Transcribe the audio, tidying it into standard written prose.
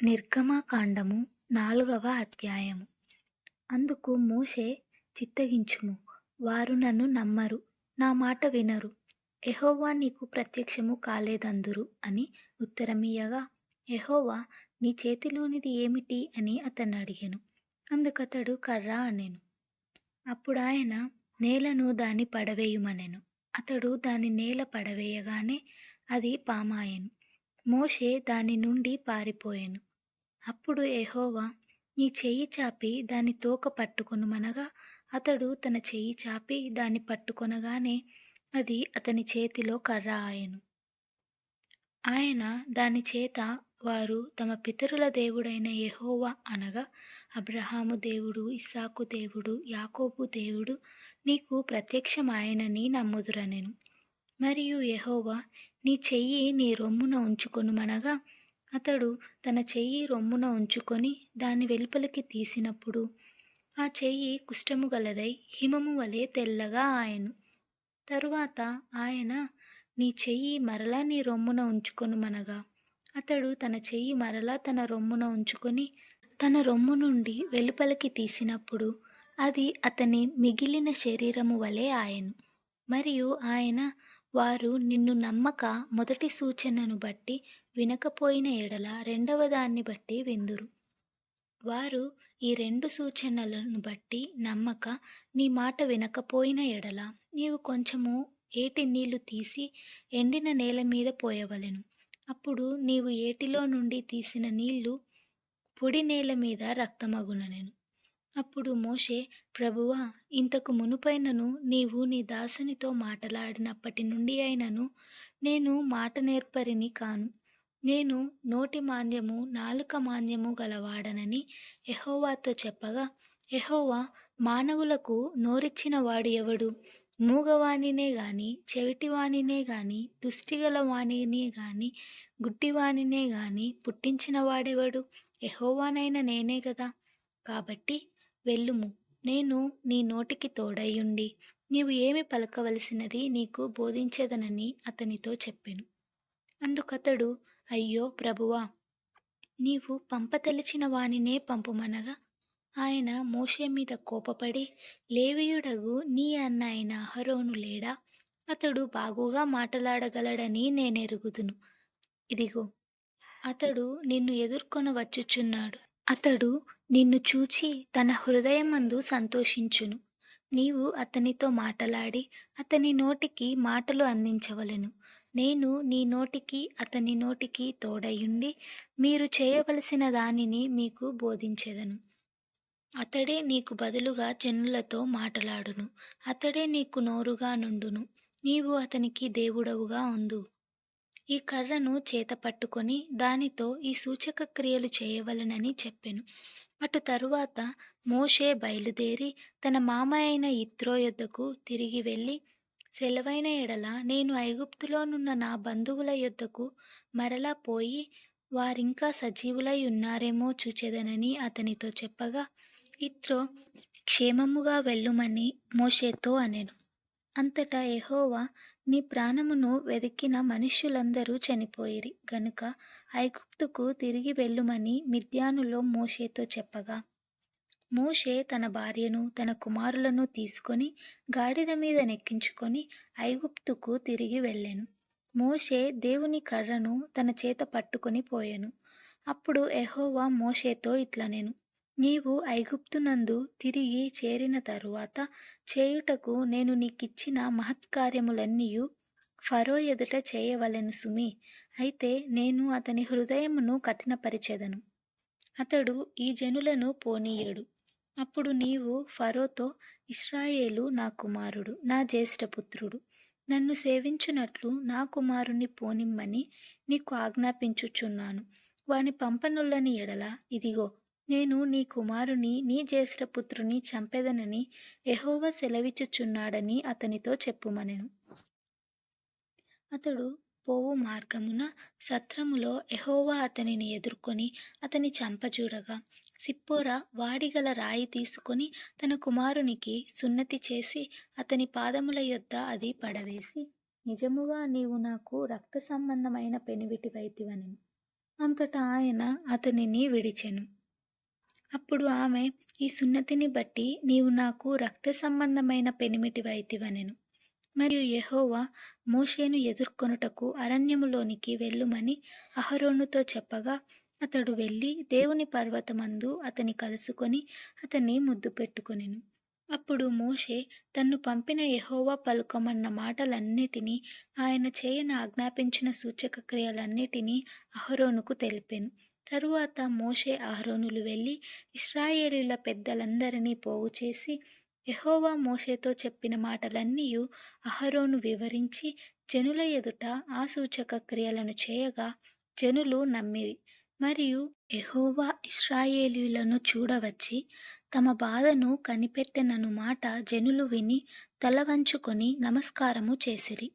నిర్గమకాండము 4వ అధ్యాయము. అందుకు మోషే, చిత్తగించుము, వారు నన్ను నమ్మరు, నా మాట వినరు, యెహోవా నీకు ప్రత్యక్షము కాలేదందురు అని ఉత్తరమియ్యగా, యెహోవా, నీ చేతిలోనిది ఏమిటి అని అతన్నడిగెను. అందుకతడు కర్ర అనెను. అప్పుడాయన నేలను దాని పడవేయుమనెను. అతడు దాని నేల పడవేయగానే అది పామాయెను. మోషే దాని నుండి పారిపోయెను. అప్పుడు యెహోవా, నీ చెయ్యి చాపి దాని తోక పట్టుకొనుమనగా, అతడు తన చెయ్యి చాపి దాన్ని పట్టుకొనగానే అది అతని చేతిలో కర్ర ఆయెను. ఆయన దాని చేత, వారు తమ పితరుల దేవుడైన యెహోవా అనగా అబ్రహాము దేవుడు, ఇస్సాకు దేవుడు, యాకోబు దేవుడు నీకు ప్రత్యక్షమాయెనని నమ్ముదురనెను. మరియు యెహోవా, నీ చెయ్యి నీ రొమ్మున ఉంచుకొనుమనగా, అతడు తన చెయ్యి రొమ్మున ఉంచుకొని దాని వెలుపలికి తీసినప్పుడు ఆ చెయ్యి కుష్ఠము గలదై హిమము వలె తెల్లగా ఆయెను. తరువాత ఆయన, నీ చెయ్యి మరలా నీ రొమ్మున ఉంచుకొనుమనగా, అతడు తన చెయ్యి మరలా తన రొమ్మున ఉంచుకొని తన రొమ్ము నుండి వెలుపలికి తీసినప్పుడు అది అతని మిగిలిన శరీరము వలె ఆయెను. మరియు ఆయన, వారు నిన్ను నమ్మక మొదటి సూచనను బట్టి వినకపోయిన ఎడల రెండవ దాన్ని బట్టి విందురు. వారు ఈ 2 సూచనలను బట్టి నమ్మక నీ మాట వినకపోయిన ఎడల నీవు కొంచెము ఏటి నీళ్లు తీసి ఎండిన నేల మీద పోయవలెను. అప్పుడు నీవు ఏటిలో నుండి తీసిన నీళ్లు పొడి నేల మీద రక్తమగుననెను. అప్పుడు మోషే, ప్రభువా, ఇంతకు మునుపైనను నీవు నీ దాసునితో మాటలాడినప్పటి నుండి అయినను నేను మాట నేర్పరిని కాను. నేను నోటి మాంద్యము నాలుక మాంద్యము గలవాడనని యెహోవాతో చెప్పగా, యెహోవా, మానవులకు నోరిచ్చిన వాడు ఎవడు? మూగవానినే గాని, చెవిటివానినే గాని, దుష్టిగల వానినే గాని, గుడ్డివానినే గాని పుట్టించిన వాడెవడు? యెహోవానైన నేనే గదా. కాబట్టి వెళ్ళుము, నేను నీ నోటికి తోడైయుండి నీవు ఏమి పలకవలసినది నీకు బోధించెదనని అతనితో చెప్పెను. అందుకతడు, అయ్యో ప్రభువా, నీవు పంపతలిచిన వానినే పంపుమనగా, ఆయన మోషే మీద కోపపడి, లేవీయుడగు నీ అన్న అయిన అహరోను లేడా? అతడు బాగుగా మాటలాడగలడని నేనెరుగుదును. ఇదిగో, అతడు నిన్ను ఎదుర్కొన వచ్చుచున్నాడు. అతడు నిన్ను చూచి తన హృదయమందు సంతోషించును. నీవు అతనితో మాటలాడి అతని నోటికి మాటలు అందించవలెను. నేను నీ నోటికి అతని నోటికి తోడయుండి మీరు చేయవలసిన దానిని మీకు బోధించెదను. అతడే నీకు బదులుగా జనులతో మాటలాడును. అతడే నీకు నోరుగా నుండును. నీవు అతనికి దేవుడవుగా ఉండు. ఈ కర్రను చేత పట్టుకొని దానితో ఈ సూచక క్రియలు చేయవలెనని చెప్పెను. అటు తరువాత మోషే బయలుదేరి తన మామ అయిన యిత్రో యొద్దకు తిరిగి వెళ్ళి, సెలవైన ఎడల నేను ఐగుప్తులోనున్న నా బంధువుల యొద్దకు మరలా పోయి వారింకా సజీవులై ఉన్నారేమో చూచెదనని అతనితో చెప్పగా, యిత్రో క్షేమముగా వెళ్ళుమని మోషేతో అనెను. అంతటా యెహోవా, నీ ప్రాణమును వెదికిన మనుష్యులందరూ చనిపోయిరి గనుక ఐగుప్తుకు తిరిగి వెళ్ళుమని మిద్యానులో మోషేతో చెప్పగా, మోషే తన భార్యను తన కుమారులను తీసుకొని గాడిద మీద నెక్కించుకొని ఐగుప్తుకు తిరిగి వెళ్ళెను. మోషే దేవుని కర్రను తన చేత పట్టుకొని పోయెను. అప్పుడు యెహోవా మోషేతో ఇట్లనెను, నీవు ఐగుప్తునందు తిరిగి చేరిన తరువాత చేయుటకు నేను నీకిచ్చిన మహత్కార్యములన్నీయు ఫరో ఎదుట చేయవలెను సుమి. అయితే నేను అతని హృదయమును కఠినపరిచెదను, అతడు ఈ జనులను పోనీయడు. అప్పుడు నీవు ఫరోతో, ఇశ్రాయేలు నా కుమారుడు, నా జ్యేష్ఠపుత్రుడు, నన్ను సేవించునట్లు నా కుమారుని పోనిమ్మని నీకు ఆజ్ఞాపించుచున్నాను. వాని పంపనుల్లని ఎడల, ఇదిగో, నేను నీ కుమారుని నీ జ్యేష్ఠపుత్రుని చంపెదనని యెహోవా సెలవిచ్చుచున్నాడని అతనితో చెప్పుమనెను. అతడు పోవు మార్గమున సత్రములో యెహోవా అతనిని ఎదుర్కొని అతని చంపజూడగా, సిప్పోరా వాడిగల రాయి తీసుకొని తన కుమారునికి సున్నతి చేసి అతని పాదముల యొద్ద అది పడవేసి, నిజముగా నీవు నాకు రక్త సంబంధమైన పెనివిటివైతివనెను. అంతటా ఆయన అతనిని విడిచెను. అప్పుడు ఆమె, ఈ సున్నతిని బట్టి నీవు నాకు రక్త సంబంధమైన పెనిమిటివైతివనెను. మరియు యెహోవా మోషేను ఎదుర్కొనుటకు అరణ్యములోనికి వెళ్ళుమని అహరోనుతో చెప్పగా, అతడు వెళ్ళి దేవుని పర్వతమందు అతని కలుసుకొని అతన్ని ముద్దు పెట్టుకొనెను. అప్పుడు మోషే తన్ను పంపిన యెహోవా పలుకమన్న మాటలన్నిటినీ, ఆయన చేయన ఆజ్ఞాపించిన సూచక క్రియలన్నిటినీ అహరోనుకు తెలిపెను. తరువాత మోషే అహరోనులు వెళ్ళి ఇశ్రాయేలీయుల పెద్దలందరినీ పోగుచేసి యెహోవా మోషేతో చెప్పిన మాటలన్నీయు అహరోను వివరించి జనుల ఎదుట ఆ సూచక క్రియలను చేయగా జనులు నమ్మిరి. మరియు యెహోవా ఇశ్రాయేలీయులను చూడవచ్చి తమ బాధను కనిపెట్టెనను మాట జనులు విని తల వంచుకొని నమస్కారము చేసిరి.